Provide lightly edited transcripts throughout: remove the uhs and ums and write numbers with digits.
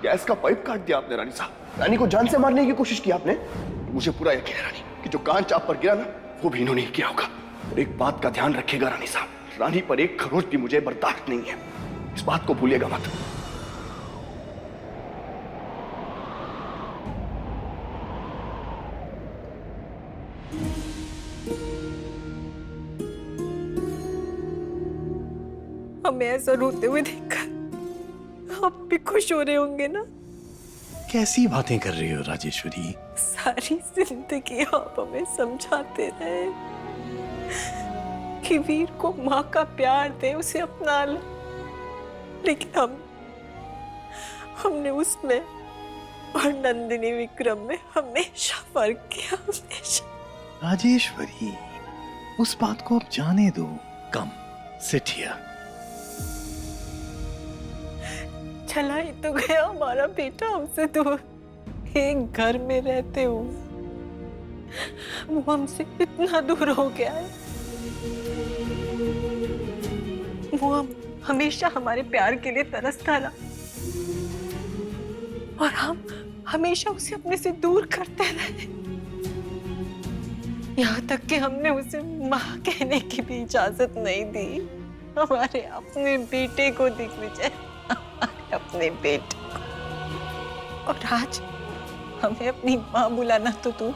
Gas का pipe काट दिया आपने रानी साहब। रानी को जान से मारने की कोशिश की आपने। मुझे पूरा यकीन है रानी कि जो कांच आप पर गिरा ना, वो भी इन्होंने किया होगा। और एक बात का ध्यान रखिएगा रानी साहब, रानी पर एक खरोच भी मुझे बर्दाश्त नहीं है, इस बात को भूलिएगा मत। हमें ऐसा रोते हुए देखकर आप भी खुश हो रहे होंगे ना? कैसी बातें कर रही हो राजेश्वरी? सारी जिंदगी आप हमें समझाते रहे कि वीर को माँ का प्यार दे, उसे अपना ले, लेकिन हमने उसमें और नंदिनी विक्रम में हमेशा फर्क किया, हमेशा। राजेश्वरी, उस बात को अब जाने दो। कम, सिट हियर। चला ही तो गया हमारा बेटा हमसे दूर, एक घर में रहते हुए वो हमसे इतना दूर हो गया है। वो हम हमेशा हमारे प्यार के लिए तरसता रहा और हम हमेशा उसे अपने से दूर करते रहे। यहाँ तक कि हमने उसे माँ कहने की भी इजाजत नहीं दी। हमारे अपने बेटे को दिग्विजय, अपने बेटे को। और आज हमें अपनी माँ बुलाना तो तू,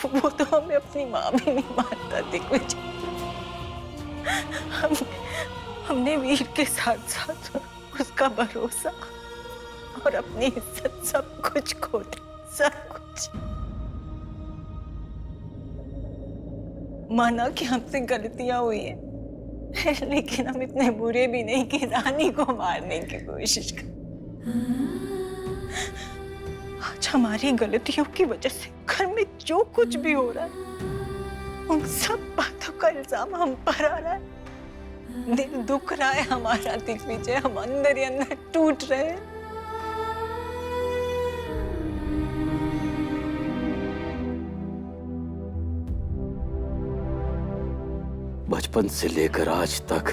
वो तो हमें अपनी माँ भी नहीं मानता दिग्विजय। हमने वीर के साथ साथ उसका भरोसा और अपनी इज्जत सब कुछ खो दिया, सब कुछ। माना कि हमसे गलतियां हुई है, लेकिन हम इतने बुरे भी नहीं कि रानी को मारने की कोशिश कर। आज हमारी गलतियों की वजह से घर में जो कुछ भी हो रहा है, उन सब बातों का इल्जाम हम पर आ रहा है। दिल दुख रहा है हमारा दिग्विजय, हम अंदर ही अंदर टूट रहे हैं। बचपन से लेकर आज तक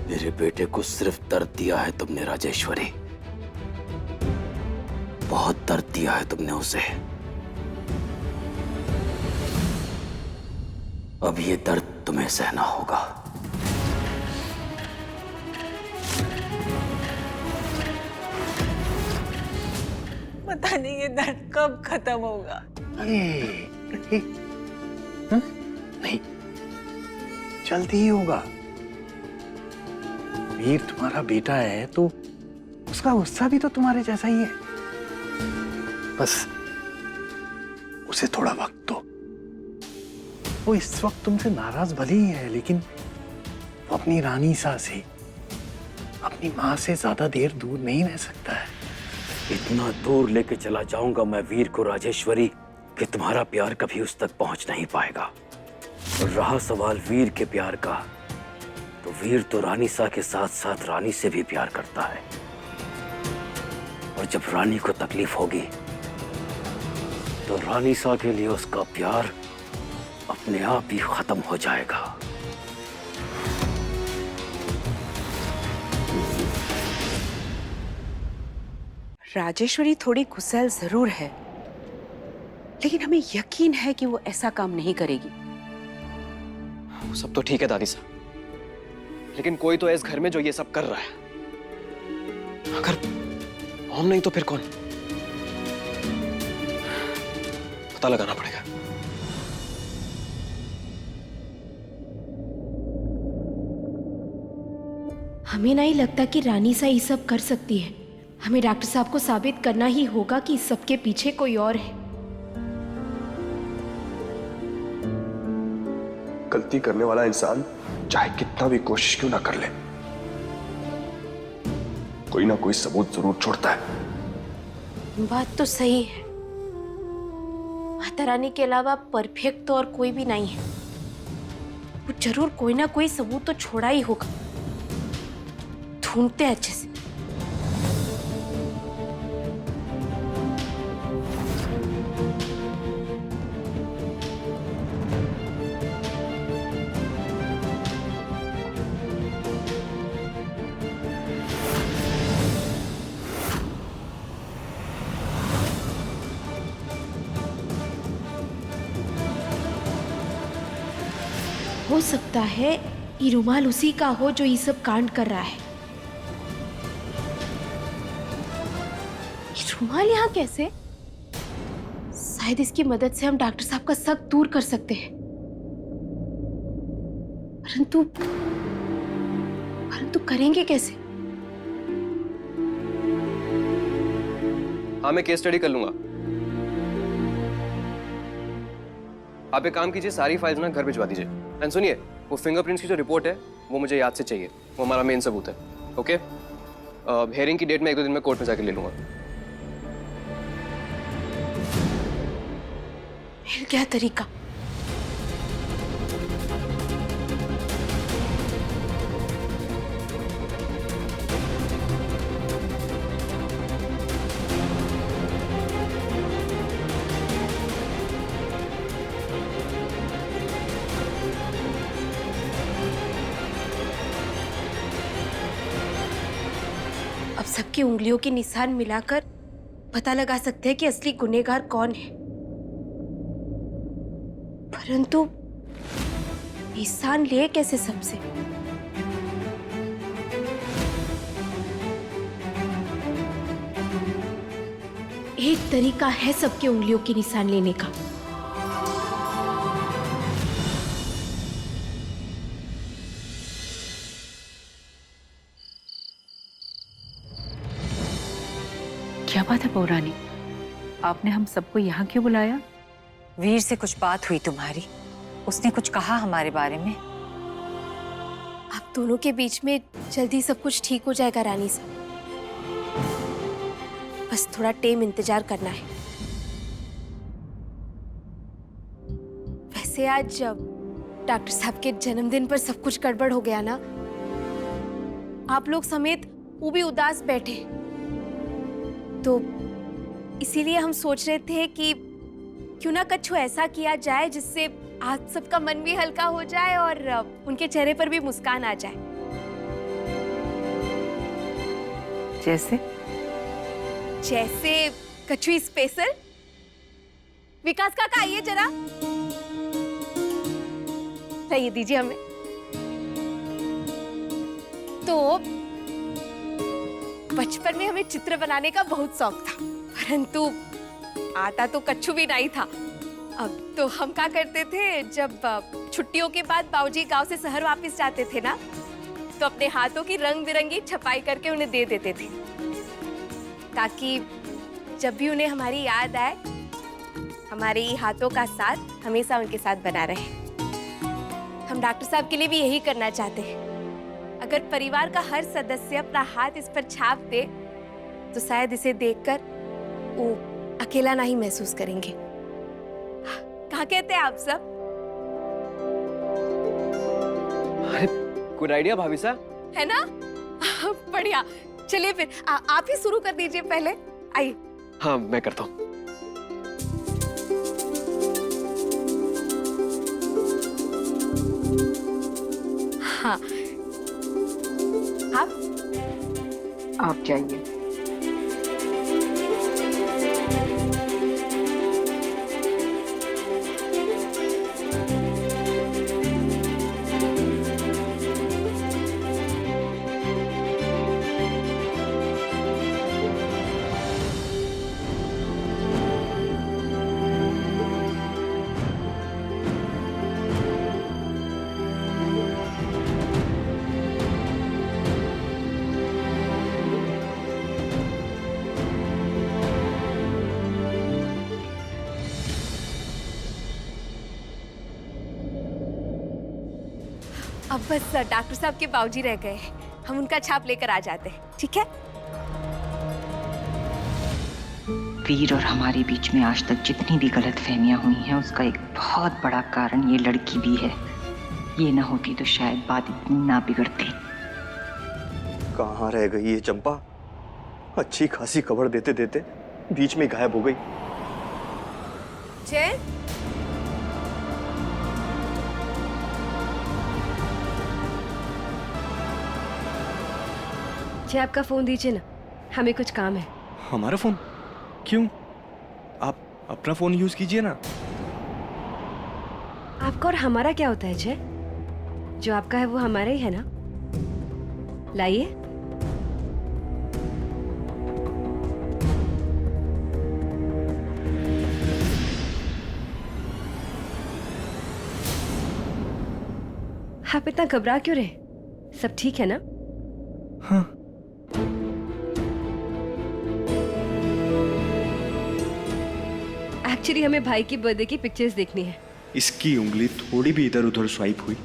मेरे बेटे को सिर्फ दर्द दिया है तुमने राजेश्वरी, बहुत दर्द दिया है तुमने उसे। अब ये दर्द तुम्हें सहना होगा। पता नहीं ये दर्द कब खत्म होगा। नहीं, जल्दी ही होगा। वीर तुम्हारा बेटा है तो उसका गुस्सा भी तो तुम्हारे जैसा ही है। बस उसे थोड़ा वक्त दो। वो इस वक्त तुमसे नाराज भले ही है, लेकिन वो अपनी रानी सा से, अपनी माँ से ज्यादा देर दूर नहीं रह सकता है। इतना दूर लेके चला जाऊंगा मैं वीर को राजेश्वरी कि तुम्हारा प्यार कभी उस तक पहुंच नहीं पाएगा। और रहा सवाल वीर के प्यार का, तो वीर तो रानी सा के साथ साथ रानी से भी प्यार करता है। और जब रानी को तकलीफ होगी तो रानी सा के लिए उसका प्यार अपने आप ही खत्म हो जाएगा। राजेश्वरी थोड़ी गुस्सैल जरूर है, लेकिन हमें यकीन है कि वो ऐसा काम नहीं करेगी। सब तो ठीक है दादी साहब, लेकिन कोई तो है इस घर में जो ये सब कर रहा है। अगर हम नहीं तो फिर कौन? पता लगाना पड़ेगा। हमें नहीं लगता कि रानी सा ये सब कर सकती है। हमें डॉक्टर साहब को साबित करना ही होगा कि इस सब के पीछे कोई और है। गलती करने वाला इंसान चाहे कितना भी कोशिश क्यों ना कर ले, कोई ना कोई सबूत जरूर छोड़ता है। बात तो सही है। माता रानी के अलावा परफेक्ट तो और कोई भी नहीं है। वो जरूर कोई ना कोई सबूत तो छोड़ा ही होगा। ढूंढते हैं अच्छे से। हो सकता है ये रुमाल उसी का हो जो ये सब कांड कर रहा है। ये रुमाल यहाँ कैसे? शायद इसकी मदद से हम डॉक्टर साहब का शक दूर कर सकते हैं। परंतु करेंगे कैसे? हाँ, मैं केस स्टडी कर लूंगा। आप एक काम कीजिए, सारी फाइल्स ना घर भिजवा दीजिए। एंड सुनिए, वो फिंगरप्रिंट्स की जो रिपोर्ट है वो मुझे याद से चाहिए, वो हमारा मेन सबूत है। ओके, हियरिंग की डेट में 1-2 दिन में कोर्ट में जाके ले लूंगा। मिल गया तरीका। अब सबकी उंगलियों के निशान मिलाकर पता लगा सकते हैं कि असली गुनहगार कौन है। परंतु निशान ले कैसे सबसे? एक तरीका है सबके उंगलियों के निशान लेने का। क्या बात है पौराणी, आपने हम सबको यहाँ क्यों बुलाया? वीर से कुछ बात हुई तुम्हारी, उसने कुछ कहा हमारे बारे में। आप दोनों के बीच में जल्दी सब कुछ ठीक हो जाएगा रानी साहब, बस थोड़ा टाइम इंतजार करना है। वैसे आज डॉक्टर साहब के जन्मदिन पर सब कुछ गड़बड़ हो गया ना, आप लोग समेत वो भी उदास बैठे, तो इसीलिए हम सोच रहे थे कि क्यों ना कुछ ऐसा किया जाए जिससे आप सबका मन भी हल्का हो जाए और उनके चेहरे पर भी मुस्कान आ जाए। जैसे जैसे कछुई स्पेशल। विकास काका आइए जरा, ये दीजिए हमें। तो बचपन में हमें चित्र बनाने का बहुत शौक था, परंतु आता तो कच्छु भी नहीं था। अब तो हम क्या करते थे, जब छुट्टियों के बाद बाबूजी गांव से शहर वापस जाते थे ना, तो अपने हाथों की रंग बिरंगी छपाई करके उन्हें दे देते थे, ताकि जब भी उन्हें हमारी याद आए, हमारे हाथों का साथ हमेशा उनके साथ बना रहे। हम डॉक्टर साहब के लिए भी यही करना चाहते हैं। अगर परिवार का हर सदस्य अपना हाथ इस पर छाप दे, तो शायद इसे देखकर वो अकेला नहीं महसूस करेंगे। क्या कहते हैं आप सब? अरे गुड आइडिया भाभी साहब, है ना? बढ़िया। चलिए फिर आप ही शुरू कर दीजिए पहले। आइए। हाँ, मैं करता हूँ। हाँ, आप जाइए। अब बस डॉक्टर साहब के बाबूजी रह गए हैं, हम उनका छाप लेकर आ जाते हैं, ठीक है? वीर और हमारे बीच में आज तक जितनी भी गलतफहमियां हुई हैं, उसका एक बहुत बड़ा कारण ये लड़की भी है। ये ना होती तो शायद बात इतनी ना बिगड़ती। कहाँ रह गई ये चंपा? अच्छी खासी खबर देते देते बीच में गायब हो गई। जय, जी आपका फोन दीजिए ना, हमें कुछ काम है। हमारा फोन? क्यों? आप अपना फोन यूज कीजिए ना। आपका और हमारा क्या होता है जय? जो आपका है वो हमारा ही है ना? लाइए। आप इतना घबरा क्यों रहे? सब ठीक है ना? हाँ। एक्चुअली हमें भाई की बर्थडे की पिक्चर्स देखनी है। इसकी उंगली थोड़ी भी इधर उधर स्वाइप हुई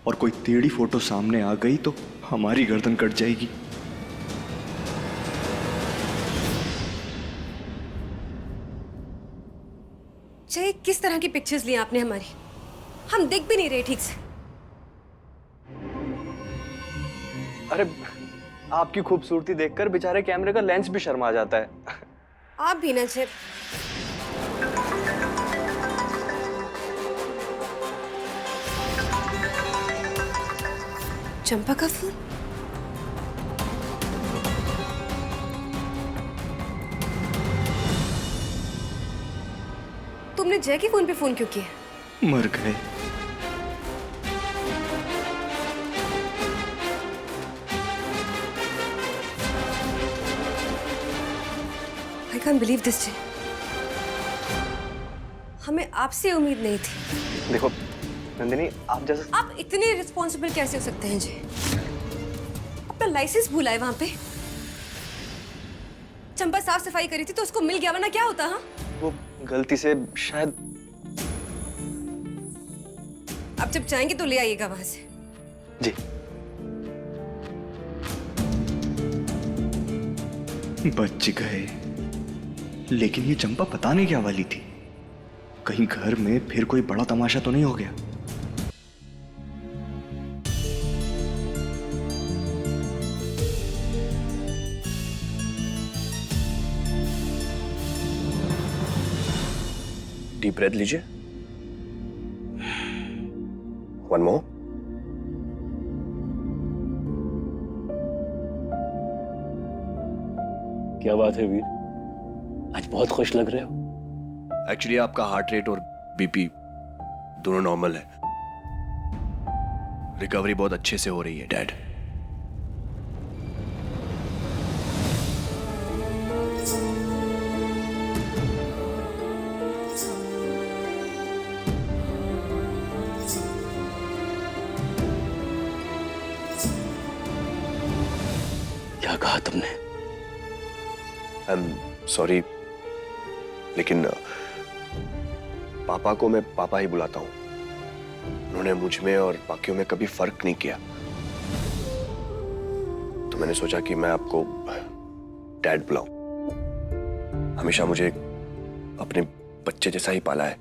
और कोई टेढ़ी फोटो सामने आ गई तो हमारी गर्दन कट जाएगी। चाहे किस तरह की पिक्चर्स ली आपने हमारी? हम देख भी नहीं रहे ठीक से। अरे आपकी खूबसूरती देखकर बेचारे कैमरे का लेंस भी शर्मा जाता है। आप भी ना चेप। चंपा का फोन? तुमने जय के फोन पे फोन क्यों किया? मर गए। I can't believe this, जय। हमें आपसे उम्मीद नहीं थी। देखो नंदिनी, आप जैसा आप इतने रिस्पॉन्सिबल कैसे हो सकते हैं जी? अपना लाइसेंस भूला है वहां पे। चंपा साफ सफाई करी थी तो उसको मिल गया, वरना क्या होता? हाँ, वो गलती से शायद। अब जब जाएंगे तो ले आइएगा वहां से। जी। बच गए। लेकिन ये चंपा पता नहीं क्या वाली थी। कहीं घर में फिर कोई बड़ा तमाशा तो नहीं हो गया? डीप ब्रेथ लीजिए। One more. क्या बात है वीर, आज बहुत खुश लग रहे हो। एक्चुअली आपका हार्ट रेट और बीपी दोनों नॉर्मल है। रिकवरी बहुत अच्छे से हो रही है डैड। क्या कहा तुमने? आई एम सॉरी, लेकिन पापा को मैं पापा ही बुलाता हूं। उन्होंने मुझ में और बाकियों में कभी फर्क नहीं किया, तो मैंने सोचा कि मैं आपको डैड बुलाऊं। हमेशा मुझे अपने बच्चे जैसा ही पाला है।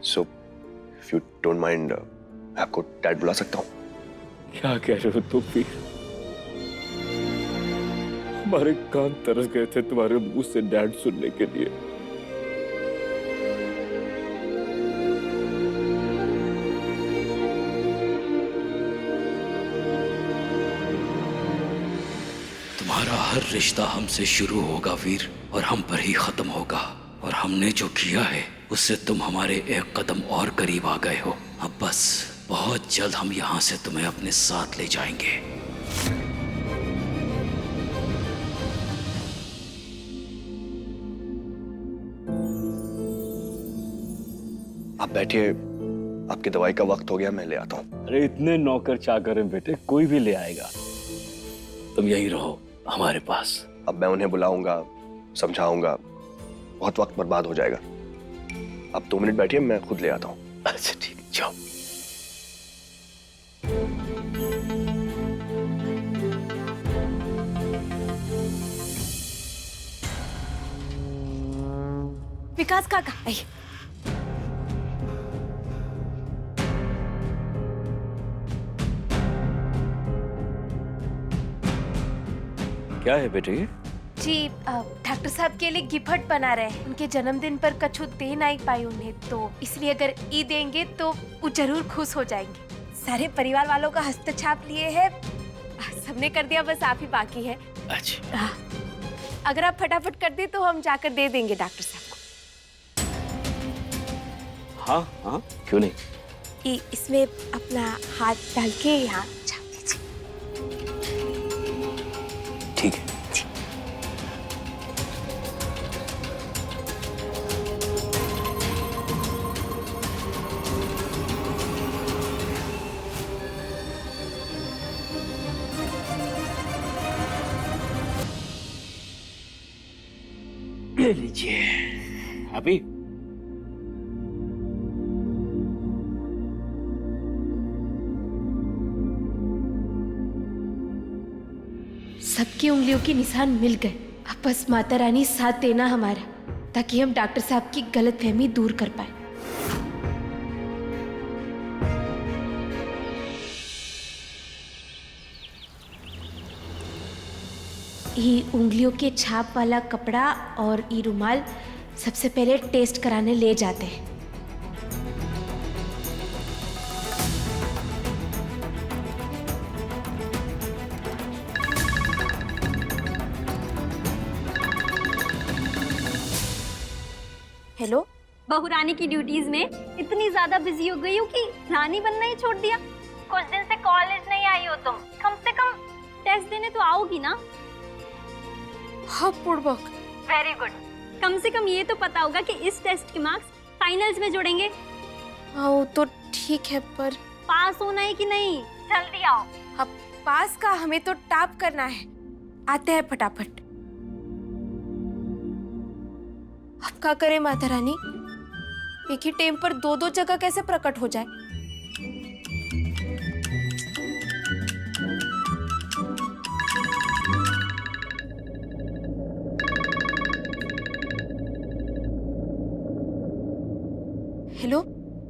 So if you don't mind, मैं आपको डैड बुला सकता हूं। क्या कह रहे हो तुम वीर? हमारे कान तरस गए थे तुम्हारे मुंह से डैड सुनने के लिए। तुम्हारा हर रिश्ता हमसे शुरू होगा वीर, और हम पर ही खत्म होगा। और हमने जो किया है उससे तुम हमारे एक कदम और करीब आ गए हो। अब बस बहुत जल्द हम यहाँ से तुम्हें अपने साथ ले जाएंगे। आप बैठिए, आपकी दवाई का वक्त हो गया, मैं ले आता हूं। अरे इतने नौकर चाकर हैं बेटे, कोई भी ले आएगा। तुम यहीं रहो हमारे पास। अब मैं उन्हें बुलाऊंगा, समझाऊंगा, बहुत वक्त बर्बाद हो जाएगा। आप 2 मिनट बैठिए, मैं खुद ले आता हूं। अच्छा ठीक, जाओ। विकास काका आइए। क्या है बेटे? जी डॉक्टर साहब के लिए गिफ्ट बना रहे हैं। उनके जन्मदिन पर कछु दे नहीं पाई उन्हें, तो इसलिए अगर ई देंगे तो वो जरूर खुश हो जाएंगे। सारे परिवार वालों का हस्तक्षेप लिए है, सबने कर दिया, बस आप ही बाकी है। अच्छा, अगर आप फटाफट कर दे तो हम जाकर दे देंगे डॉक्टर साहब को। हाँ हाँ, क्यों नहीं। इसमें अपना हाथ डाल के यहाँ छाप दीजिए। ठीक है। ले लीजिए। अभी सबकी उंगलियों के निशान मिल गए। अब बस माता रानी साथ देना हमारा, ताकि हम डॉक्टर साहब की गलतफहमी दूर कर पाए। ये उंगलियों के छाप वाला कपड़ा और ये रुमाल सबसे पहले टेस्ट कराने ले जाते हैं। हेलो, बहू रानी की ड्यूटीज में इतनी ज्यादा बिजी हो गई हूँ कि रानी बनना ही छोड़ दिया। कुछ दिन से कॉलेज नहीं आई हो तुम, कम से कम टेस्ट देने तो आओगी ना? हाँ पूर्वक। Very good. कम से कम ये तो पता होगा कि इस टेस्ट के मार्क्स फाइनल्स में जुड़ेंगे। हाँ वो तो ठीक है, पर पास होना है कि नहीं? जल्दी आओ। अब पास का हमें तो टॉप करना है। आते हैं फटाफट। अब क्या करें माता रानी, एक ही टाइम पर दो दो जगह कैसे प्रकट हो जाए? हेलो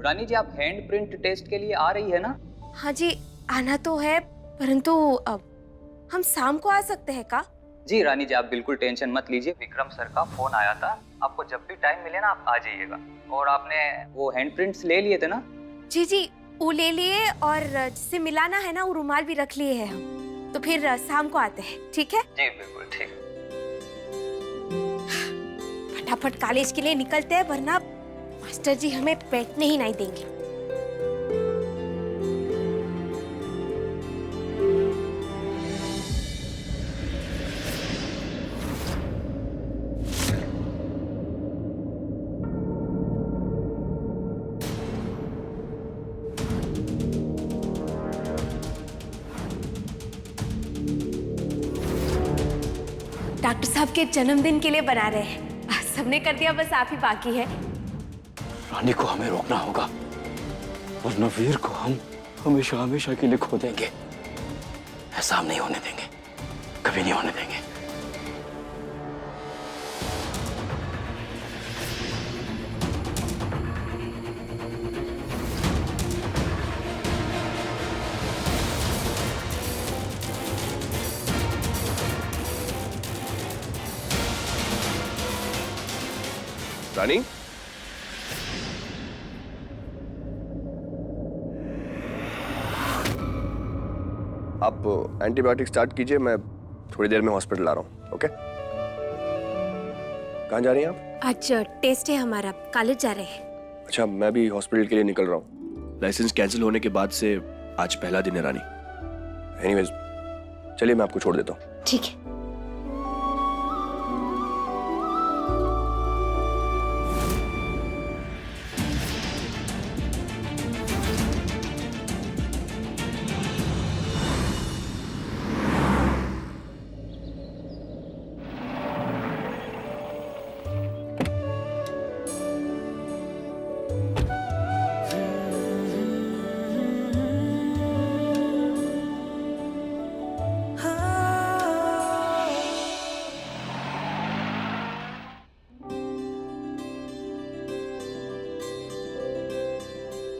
रानी जी, आप हैंड प्रिंट टेस्ट के लिए आ रही है ना? हाँ जी आना तो है, परंतु अब हम शाम को आ सकते हैं का? जी रानी जी, आप बिल्कुल टेंशन मत लीजिए। विक्रम सर का फोन आया था, आपको जब भी टाइम मिले ना आप आ जाइएगा। और आपने वो हैंड प्रिंट्स ले लिए थे ना? जी जी वो ले लिए, और जिसे मिलाना है ना वो रुमाल भी रख लिए हैं हम। तो फिर शाम को आते हैं, ठीक है? जी बिल्कुल ठीक है। फटाफट कॉलेज के लिए निकलते हैं, वरना मास्टर जी हमें बैठने ही नहीं देंगे। डॉक्टर साहब के जन्मदिन के लिए बना रहे हैं। सबने कर दिया, बस आप ही बाकी है। रानी को हमें रोकना होगा, वरना वीर को हम हमेशा हमेशा के लिए खो देंगे। ऐसा हम नहीं होने देंगे, कभी नहीं होने देंगे। रानी, आप एंटीबायोटिक स्टार्ट कीजिए, मैं थोड़ी देर में हॉस्पिटल आ रहा हूँ। ओके? कहाँ जा रही हैं आप? आज टेस्ट है हमारा, कॉलेज जा रहे हैं। अच्छा, मैं भी हॉस्पिटल के लिए निकल रहा हूँ। लाइसेंस कैंसिल होने के बाद से आज पहला दिन है रानी। एनीवेज, चलिए मैं आपको छोड़ देता हूँ। ठीक है।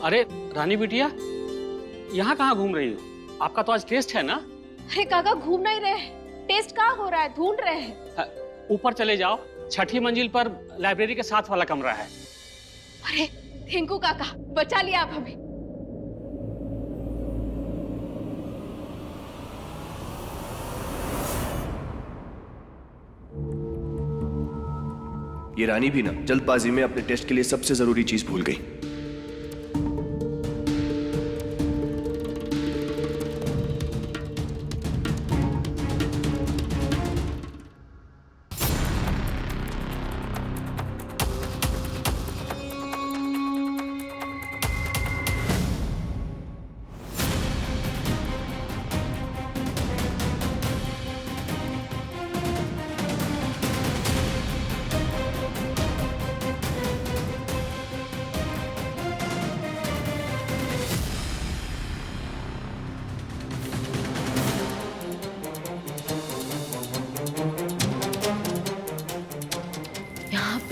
अरे रानी बिटिया, यहाँ कहाँ घूम रही हो? आपका तो आज टेस्ट है ना? अरे काका घूम नहीं रहे, टेस्ट कहाँ हो रहा है, ढूंढ रहे हैं। ऊपर चले जाओ, 6ठी मंजिल पर लाइब्रेरी के साथ वाला कमरा है। अरे थैंक यू काका, बचा लिया आप हमें। ये रानी भी ना जल्दबाजी में अपने टेस्ट के लिए सबसे जरूरी चीज भूल गई।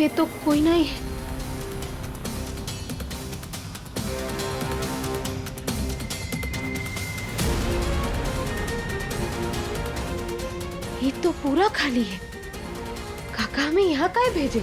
में तो कोई नहीं है। ये तो पूरा खाली है। काका हमें यहाँ काहे भेजे?